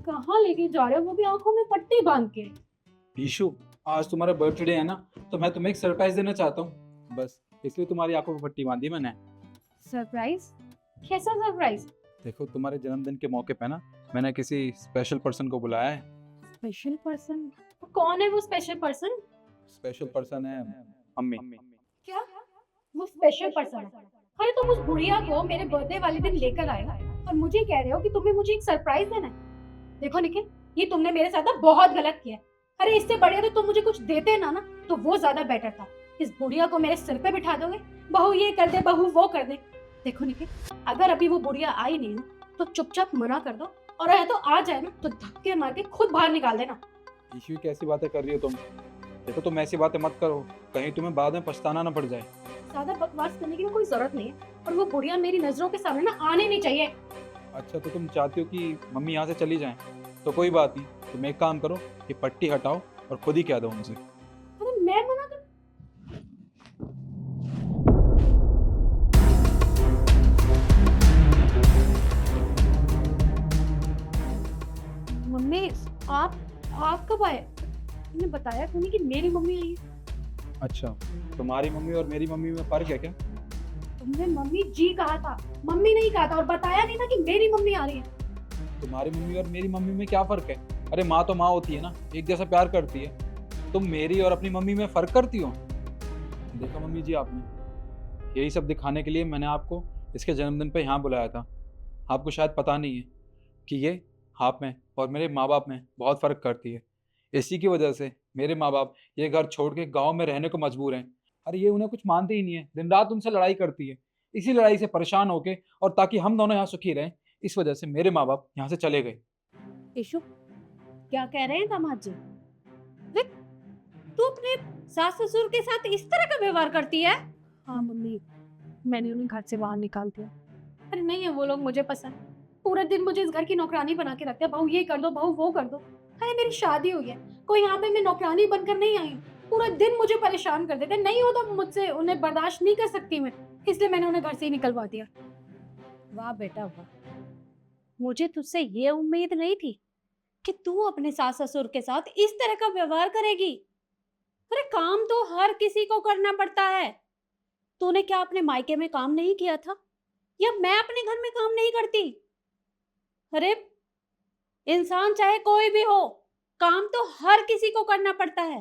कहाँ लेके जा रहे हो, वो भी आंखों में पट्टी बांध के? ईशु, आज तुम्हारा बर्थडे है ना, तो मैं तुम्हें एक सरप्राइज देना चाहता हूँ, बस इसलिए तुम्हारी आंखों पर पट्टी बांधी मैंने। सरप्राइज? कैसा सरप्राइज? देखो, तुम्हारे जन्मदिन के मौके पे ना मैंने किसी स्पेशल पर्सन को बुलाया है। Special person? कौन है वो स्पेशल पर्सन? स्पेशल पर्सन है मम्मी। क्या? वो स्पेशल पर्सन है? अरे तुम उस बुढ़िया को मेरे बर्थडे वाले दिन लेकर आए हो और मुझे कह रहे हो कि तुम्हें मुझे एक सरप्राइज देना है। देखो निखिल, ये तुमने मेरे साथ ना बहुत गलत किया है। अरे इससे बढ़िया तो तुम मुझे कुछ देते ना तो वो ज्यादा बेटर था। इस बुढ़िया को मेरे सिर पे बिठा दोगे, बहू ये कर दे बहू वो कर दे। देखो निखिल, अगर अभी वो बुढ़िया आई नहीं ना तो चुपचाप मना कर दो, और है तो आ जाए ना तो धक्के मार के खुद बाहर निकाल देना। ईशु, कैसी बातें कर रही हो तुम? देखो, तुम ऐसी बातें मत करो, कहीं तुम्हें बाद में पछताना ना पड़ जाए। ज्यादा बकवास करने की कोई जरूरत नहीं है, और वो बुढ़िया मेरी नजरों के सामने ना आने नहीं चाहिए। अच्छा, तो तुम चाहती हो कि मम्मी यहाँ से चली जाएं, तो कोई बात नहीं, तुम एक काम करो, ये पट्टी हटाओ और खुद ही कह दो उनसे। अरे मैं मना कर। मम्मी, आप कब आए? तुमने बताया क्यों नहीं कि मेरी मम्मी आई है? अच्छा, तुम्हारी मम्मी और मेरी मम्मी में फर्क है क्या? तुमने मम्मी जी कहा था, मम्मी नहीं कहा था, और बताया नहीं था कि मेरी मम्मी आ रही है। तुम्हारी मम्मी और मेरी मम्मी में क्या फर्क है? अरे माँ तो माँ होती है ना, एक जैसा प्यार करती है। तुम मेरी और अपनी मम्मी में फर्क करती हो? देखो मम्मी जी, आपने यही सब दिखाने के लिए मैंने आपको इसके जन्मदिन पे यहाँ बुलाया था। आपको शायद पता नहीं है कि ये आप में और मेरे माँ बाप में बहुत फ़र्क करती है। इसी की वजह से मेरे माँ बाप ये घर छोड़ के गाँव में रहने को मजबूर हैं। अरे ये उन्हें कुछ मानते ही नहीं है, दिन रात उनसे लड़ाई करती है। इसी लड़ाई से परेशान होके और ताकि हम दोनों यहाँ सुखी रहें, इस वजह से मेरे माँ बाप यहाँ से चले गए। ईशु, क्या कह रहे हैं दामाद जी? देख, तू अपने सास ससुर के साथ इस तरह का व्यवहार करती है? हाँ मम्मी, मैंने उन्हें घर से बाहर निकाल दिया। अरे नहीं है वो लोग मुझे पसंद। पूरे दिन मुझे इस घर की नौकरानी बना के रखते हैं, बहू ये कर दो बहू वो कर दो। अरे मेरी शादी हुई है, कोई यहाँ पे मैं नौकरानी बनकर नहीं आई हूँ। पूरा दिन मुझे परेशान कर देते, नहीं हो तो मुझसे उन्हें बर्दाश्त नहीं कर सकती मैं, इसलिए मैंने उन्हें घर से ही निकलवा दिया। वाह बेटा वाह, मुझे तुझसे ये उम्मीद नहीं थी कि तू अपने सास ससुर के साथ इस तरह का व्यवहार करेगी। अरे काम तो हर किसी को करना पड़ता है। तूने क्या अपने मायके में काम नहीं किया था, या मैं अपने घर में काम नहीं करती? अरे इंसान चाहे कोई भी हो, काम तो हर किसी को करना पड़ता है।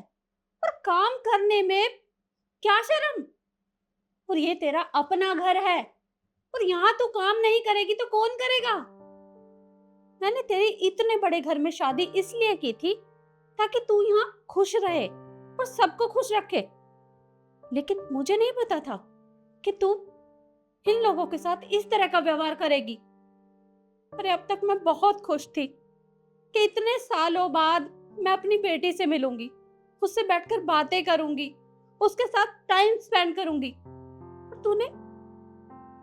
और काम करने में क्या शर्म? और ये तेरा अपना घर है, और यहाँ तू काम नहीं करेगी तो कौन करेगा? मैंने तेरे इतने बड़े घर में शादी इसलिए की थी ताकि तू यहाँ खुश रहे और सबको खुश रखे, लेकिन मुझे नहीं पता था कि तू इन लोगों के साथ इस तरह का व्यवहार करेगी। अरे अब तक मैं बहुत खुश थी कि इतने सालों बाद मैं अपनी बेटी से मिलूंगी, उससे बैठकर बातें करूंगी, उसके साथ टाइम स्पेंड करूंगी। और तूने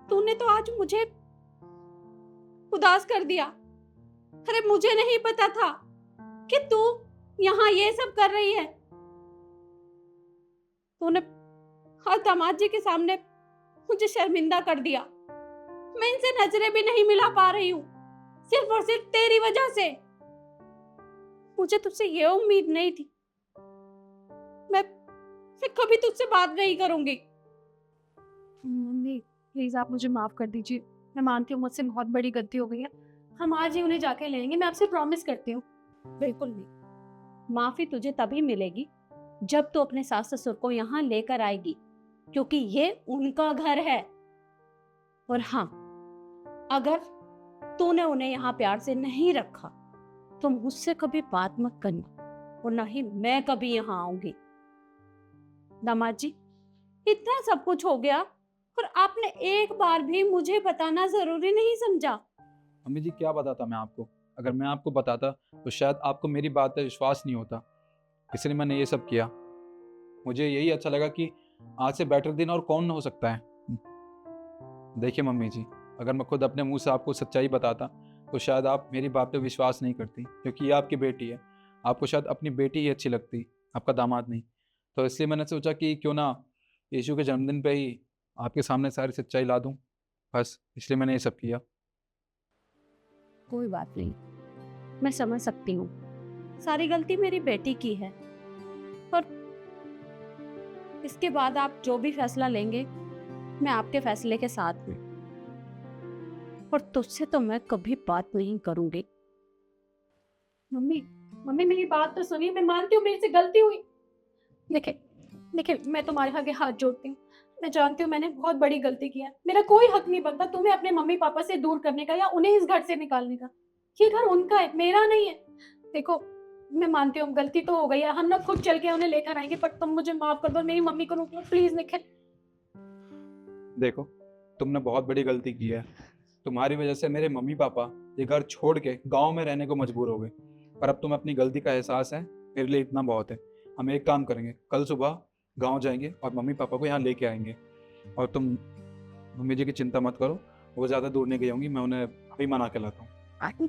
तूने तो आज मुझे उदास कर दिया। अरे मुझे नहीं पता था कि तू यहाँ ये सब कर रही है। तूने हर दामाद जी के सामने मुझे शर्मिंदा कर दिया। मैं इनसे नजरें भी नहीं मिला पा रही हूँ, सिर्फ और सिर्फ तेरी वजह से। मुझे तुझसे ये उम्मीद नहीं थी। मैं कभी तुझसे बात नहीं करूंगी। मम्मी प्लीज आप मुझे माफ कर दीजिए, मैं मानती हूँ मुझसे बहुत बड़ी गलती हो गई है। हम आज ही उन्हें जाके लेंगे, मैं आपसे प्रॉमिस करती हूँ। बिल्कुल नहीं, माफी तुझे तभी मिलेगी जब तू अपने सास ससुर को यहाँ लेकर आएगी, क्योंकि ये उनका घर है। और हाँ, अगर तूने उन्हें यहाँ प्यार से नहीं रखा तो मुझसे कभी बात मत करना, और ना ही मैं कभी यहाँ आऊंगी। दामाद जी, इतना सब कुछ हो गया और आपने एक बार भी मुझे बताना जरूरी नहीं समझा। मम्मी जी, क्या बताता मैं आपको? अगर मैं आपको बताता तो शायद आपको मेरी बात पर विश्वास नहीं होता, इसलिए मैंने ये सब किया। मुझे यही अच्छा लगा कि आज से बेटर दिन और कौन हो सकता है। देखिए मम्मी जी, अगर मैं खुद अपने मुंह से आपको सच्चाई बताता तो शायद आप मेरी बात पे विश्वास नहीं करती, क्योंकि ये आपकी बेटी है। आपको शायद अपनी बेटी ही अच्छी लगती, आपका दामाद नहीं। तो इसलिए मैंने सोचा कि क्यों ना यीशु के जन्मदिन पे ही आपके सामने सारी सच्चाई ला दूं, बस इसलिए मैंने ये सब किया। कोई बात नहीं, मैं समझ सकती हूँ, सारी गलती मेरी बेटी की है, पर इसके बाद आप जो भी फैसला लेंगे मैं आपके फैसले के साथ हूँ, और तुझसे तो मैं कभी बात नहीं करूंगी। मम्मी, मम्मी मेरी बात तो सुनिए, मैं मानती हूँ मेरे से गलती हुई। देखिए देखिए, मैं तुम्हारे आगे हाथ जोड़ती हूँ, मैं जानती हूँ मैंने बहुत बड़ी गलती की है। मेरा कोई हक नहीं बनता तुम्हें अपने मम्मी पापा से दूर करने का या उन्हें इस घर से निकालने का। ये घर उनका है, मेरा नहीं है। देखो, मैं मानती हूँ गलती तो हो गई है, हम ना खुद चल के उन्हें लेकर आएंगे, पर तुम मुझे माफ कर दो, मेरी मम्मी को रोक लो प्लीज निखिल। देखो, तुमने बहुत बड़ी गलती की है। तुम्हारी वजह से मेरे मम्मी पापा ये घर छोड़ के गांव में रहने को मजबूर हो गए, पर अब तुम्हें अपनी गलती का एहसास है, मेरे लिए इतना बहुत है। हम एक काम करेंगे, कल सुबह गांव जाएंगे और मम्मी पापा को यहाँ लेके आएंगे। और तुम मम्मी जी की चिंता मत करो, वो ज़्यादा दूर नहीं गई होंगी, मैं उन्हें अभी मना के लाता हूँ।